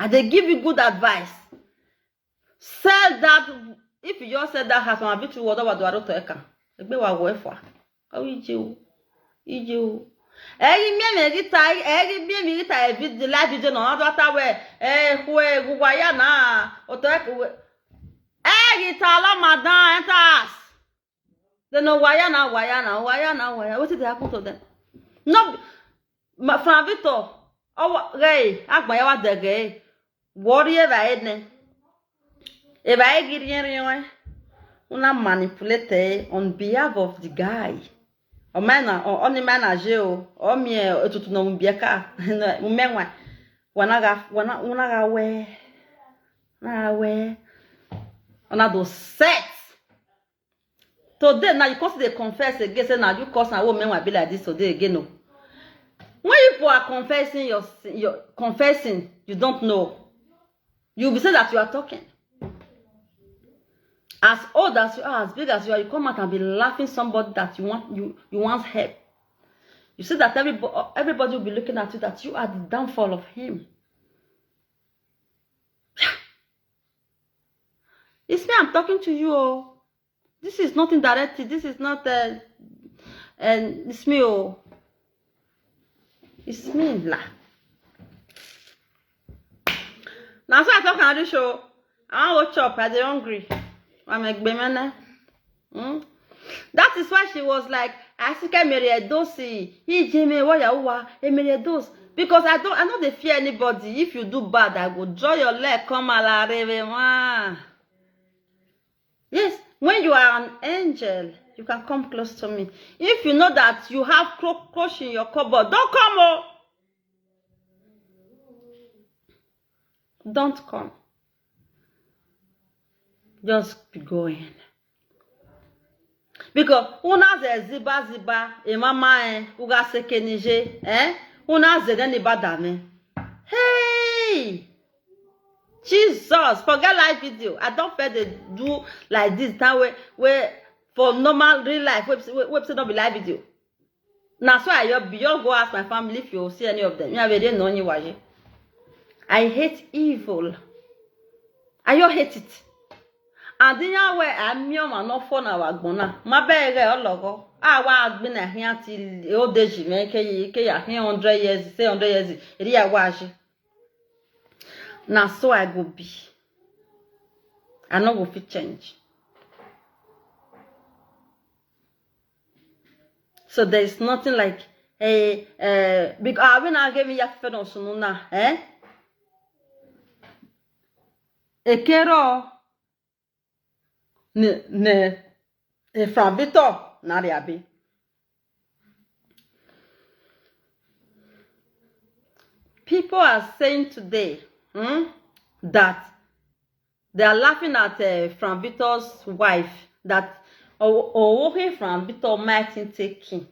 they give you good advice. Sell that. If you just sell that house, from Victor, whatever do I do to Eka? Egbe wa wo efa. Oh, ije. Eri mi rita the live video no ado ta we gugwa ya na oto eri ta la madan enters. They know why na. What did they happen to them? No, from Victor. Oh, gay. Agba wa de gay. Worry eba edne. Eba egiri una manipulate on behalf of the guy. O mana only manager o mi etutu no mbieka. Umenwa. Wana we. Ona do sex. Today now you consider confess again say now you cause na woman will be like this today again no. When you are confessing your confessing, you don't know. You will say that you are talking. As old as you are, as big as you are, you come out and be laughing somebody that you want help. You see that everybody will be looking at you that you are the downfall of him. It's me, I'm talking to you. Oh. This is not indirectly. This is not it's me. Oh. It's me. Now so I talk on the show. I want to chop. I'm hungry. I'm like, that is why she was like, Asika Edos, he Jimmy Abieyuwa, Edos. Because I know they fear anybody. If you do bad, I will draw your leg, come ala reve. Yes, when you are an angel, you can come close to me. If you know that you have cockroach in your cupboard, don't come. Oh. Don't come. Just be going. Because una ze ziba mama uga sekenije una ze deni badame. Hey, Jesus, forget live video. I don't feel they do like this time where for normal real life website not be live video. Now so I go ask my family if you see any of them. You know you watch. I hate evil. I hate it. And then I'm young and not for our gonna. My bag logo. I was been a here till old days, make a 100 years, say 100 years. Ria wash. Now so I go be. I know go fit change. So there is nothing like because when I gave me your fed on sununa, Ekero ne from Victor Nariabi. People are saying today that they are laughing at Frank Victor's wife that walking from Victor might take him.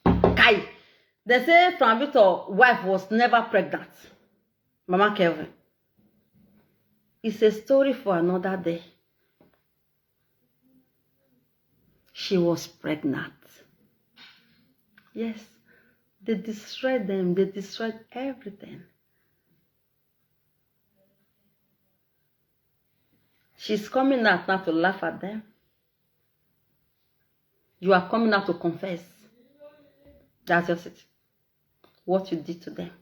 Kai, they say Frank Victor's wife was never pregnant. Mama Kelvin. It's a story for another day. She was pregnant. Yes, they destroyed them. They destroyed everything. She's coming out now to laugh at them. You are coming out to confess. That's just it. What you did to them.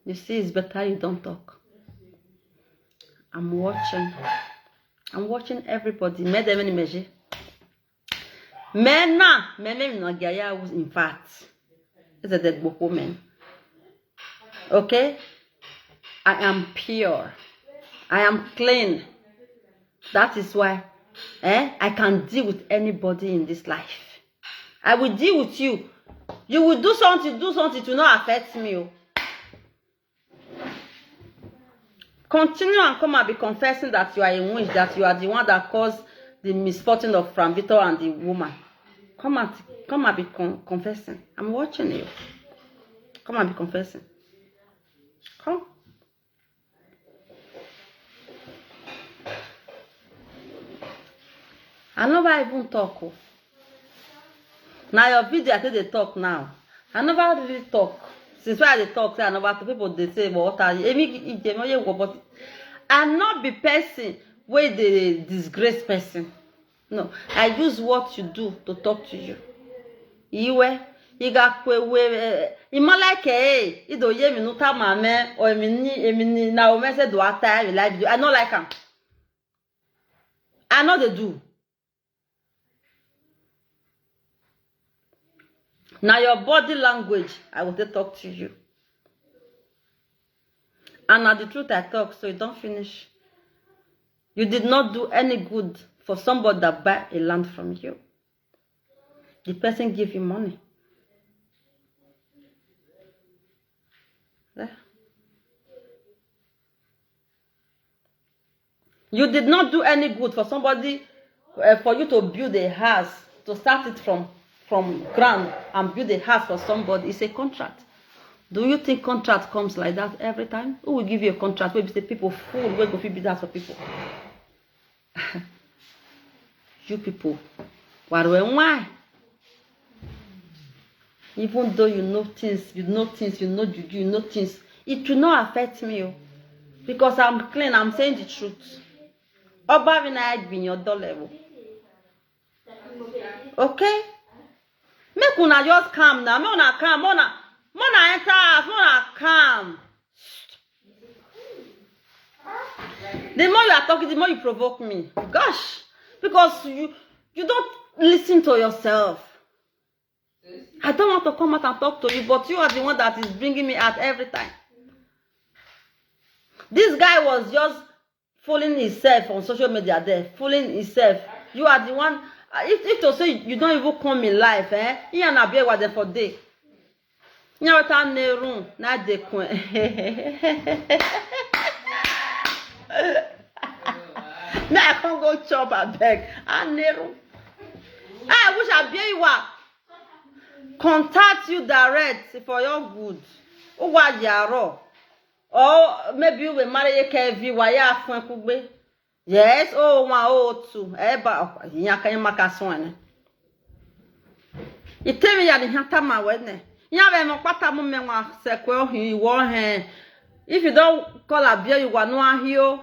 You see, it's better you don't talk. I'm watching. I'm watching everybody. In fact, it's a dead book woman. Okay? I am pure. I am clean. That is why I can deal with anybody in this life. I will deal with you. You will do something to not affect me. Continue and come and be confessing that you are a witch, that you are the one that caused the misfortune of Frank Victor and the woman. Come and be confessing. I'm watching you. Come and be confessing. Come. I never even talk. Now your video I think they talk now. I never really talk. Since why they talk, I know what people they say, but what are you? I not be person where they disgrace person. No, I use what you do to talk to you. You got you like you don't hear me no time, man, or me now message do I like I not like him. I know they do. Now your body language, I will talk to you. And now the truth I talk, so you don't finish. You did not do any good for somebody that buy a land from you. The person give you money. Yeah. You did not do any good for somebody, for you to build a house, to start it from ground and build a house for somebody. It's a contract. Do you think contract comes like that every time? Who will give you a contract? Maybe say people fool, where go fit build house for people? You people. Why? Even though you know things, you know things, it will not affect me. Because I'm clean, I'm saying the truth. Oba Vinayag be in your door level. Okay? Make una just calm now. Make una calm. Mona enter house. Mona calm. The more you are talking, the more you provoke me. Gosh, because you don't listen to yourself. I don't want to come out and talk to you, but you are the one that is bringing me out every time. This guy was just fooling himself on social media there, fooling himself. You are the one. If to say you don't even come in life, you and Abieyuwa there for day. You know what I'm room, not the queen. Now I can't go chop a beg. I wish Abieyuwa contact you direct for your good. Or maybe you will marry a KV wire from Kugbe. Yes, 0102. You tell me you are the Hantama wedding. You have a pata moment sequel he wore her. If you don't call Abieyuwa no here.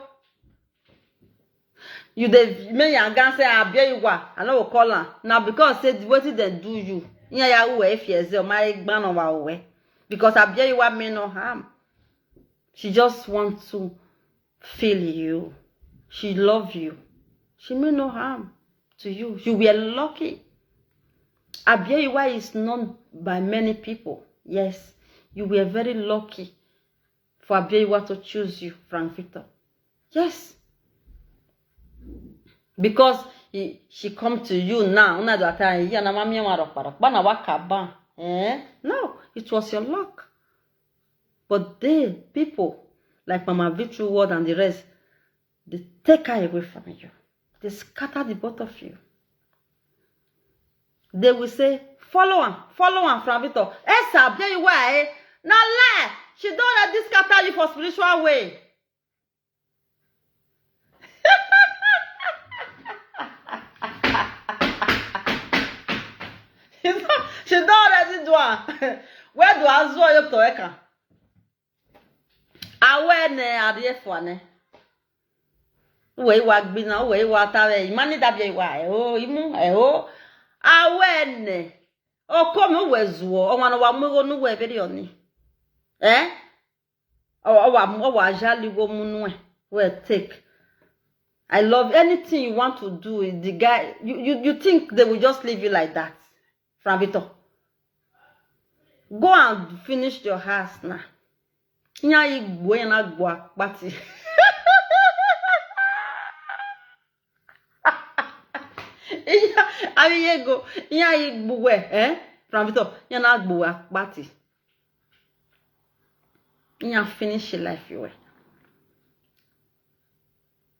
You the men and say Abieyuwa, I know call her. Now because said what did they do you? Yeah, if you say my ban of our way. Because Abieyuwa mean no harm. She just wants to feel you. She loves you. She mean no harm to you. You were lucky. Abieyuwa is known by many people. Yes, you were very lucky for Abieyuwa to choose you, Frank Victor. Yes. Because she come to you now. No, it was your luck. But they, people like Mama Victory Ward and the rest, they take her away from you. They scatter the both of you. They will say, follow him from Victor. Esa, Abieyuwa, now lie. She don't let this scatter you for spiritual way. She don't already do it. Where do I zo you to eka? Awe ne adie fo ne. We wa gbina, we wa tawe. Imani da Abieyuwa imu awe ne. O come we zuo. O wana wa mu no we be oni. O wa jali go mu no we take. I love anything you want to do. The guy you think they will just leave you like that. From Victor. Go and finish your house now. I mean, go. From Victor. Finish your life your way.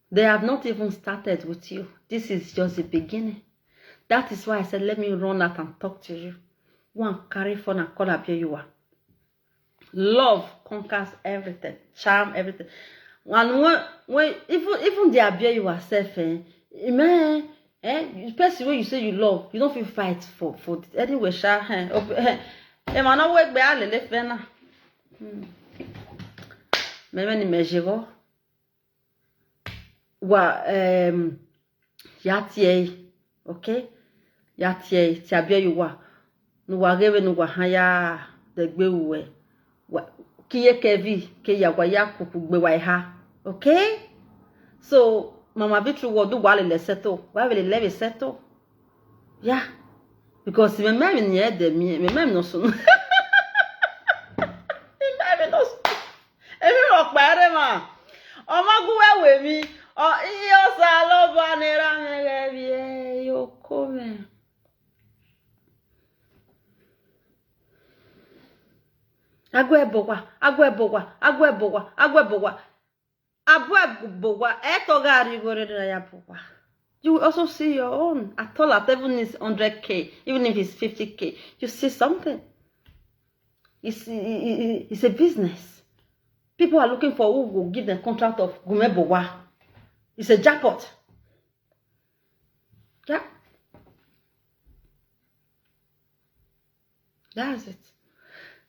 They have not even started with you. This is just the beginning. That is why I said, let me run out and talk to you. One carry phone and call Abieyuwa. Love conquers everything, charm everything. And when even the Abieyuwa self, the person when you say you love, you don't feel fight for it. Anyway, man, I work by all the left now. Maybe measure. Yatie, okay? Yatie, Abieyuwa. No wageve no wahaya the gbewe. Kiye kevi ke yagwaya kuku gbewa ha. Okay? So Mama Victory will do wale le settle. Why will they let it settle? Yeah. Because me meme ni de me meme no so. Me meme no so. Emi ro pare ma. Omaguwe we mi. O iyo salo banera me vie yo come. Agwebowa. You will also see your own. At all, at even is 100K, even if it's 50K, you see something. It's a business. People are looking for who will give them contract of Gumebowa. It's a jackpot. Yeah. That's it.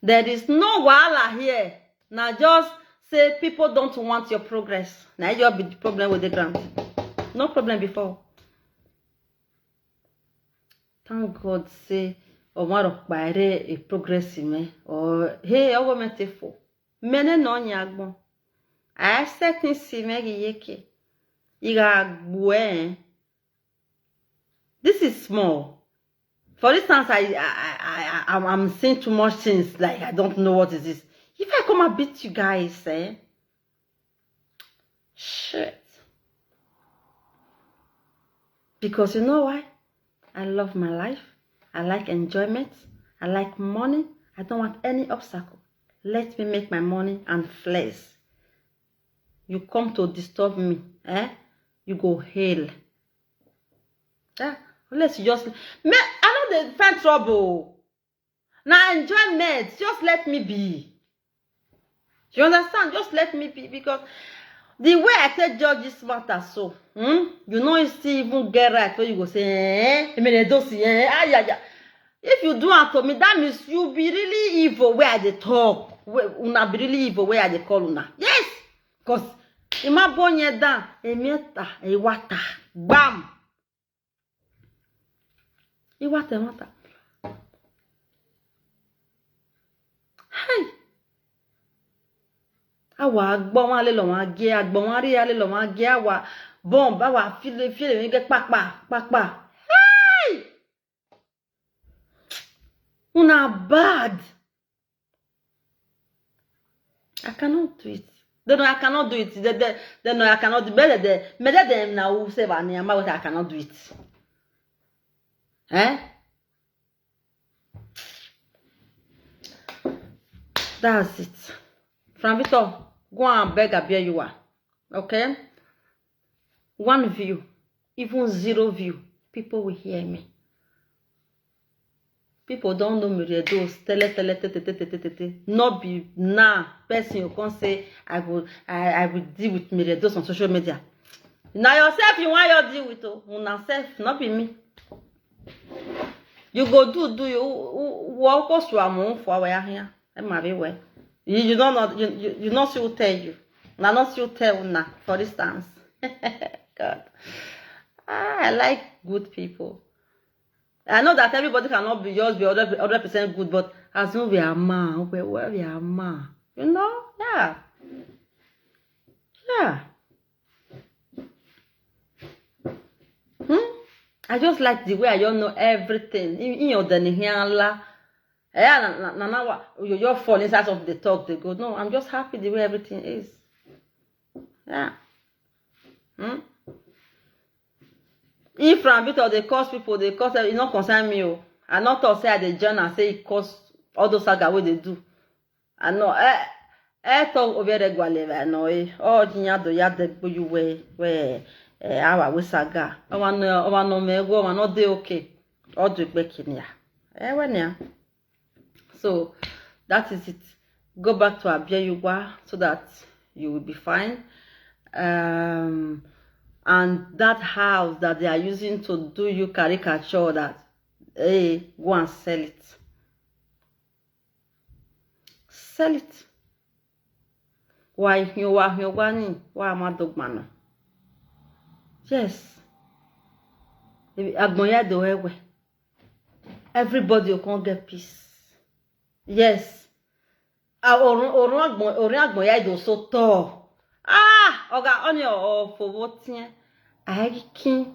There is no wahala here. Now just say people don't want your progress. Now you'll be the problem with the grant. No problem before. Thank God say Omaro Bare a progress in me. Or hey, I want to for. Mene no nyagbo. I certain see Maggie Yeke. This is small. For instance, I'm saying too much things, like I don't know what is this. If I come and beat you guys, shit. Because you know why? I love my life. I like enjoyment. I like money. I don't want any obstacle. Let me make my money and flex. You come to disturb me, you go hell. Yeah, unless you just I know they find trouble. Now enjoyment, just let me be. You understand? Just let me be, because the way I tell judge this matter, so you know, you still even get right when you go say, if you do it to me, that means you be really evil where they talk. Una be really evil where they call una. Yes, because ima bonye down, emeta, ewata, bam. Iwata, mata. Hey. Awa agbon wa le lo wa ge, agbon wa ri ale lo wa ge, awa bomb, awa file mi get pakpa. Hey! Una bad. I cannot do it. They know I cannot do it. They know I cannot do it. Better them now who say I cannot do it. That's it. From Victor, go and beg Abieyuwa. Okay? 1 view, even 0 view, people will hear me. People don't know me, Edos, not be now. Person you can say I will deal with me, Edos, on social media. Now yourself you want your deal with yourself, not be me. You go do you walk us to a moon for our here. You don't know, you not see who tell you. Now not see who tell now, for instance. God. I like good people. I know that everybody cannot be just be 100% good, but as long as we are man, we are man. You know? Yeah. Yeah. I just like the way I don't know everything. In your Daniela. You're falling inside of the talk. They go, no, I'm just happy the way everything is. Yeah. If from Victor they cause people, they cause it not concern me. I not talk say the journal say it cause all those saga what they do. I know talk over regularly. I know oh jinya do ya de you where our we saga. I want no me go I not dey okay. All do back in ya. When ya. So that is it. Go back to Abieyuwa so that you will be fine. And that house that they are using to do you caricature, that hey, go and sell it. Sell it. Why you am a dog man? Yes. Everybody will can't get peace. Yes. Edos so tall. Oga on your for voting. I king.